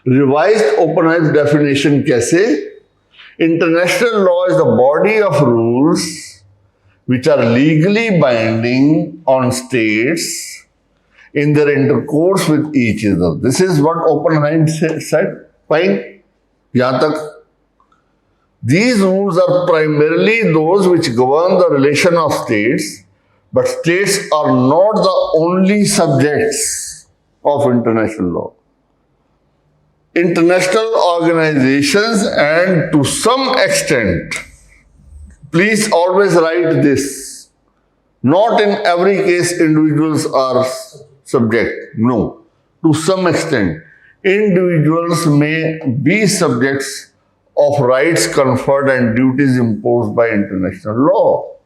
Revised Oppenheim's definition कैसे? International law is the body of rules which are legally binding on states in their intercourse with each other. This is what Oppenheim said. Fine. यहाँ तक. These rules are primarily those which govern the relation of states, but states are not the only subjects of international law. International organizations and to some extent, please always write this, not in every case individuals are subject. No, to some extent, individuals may be subjects of rights conferred and duties imposed by international law.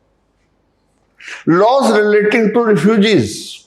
Laws relating to refugees.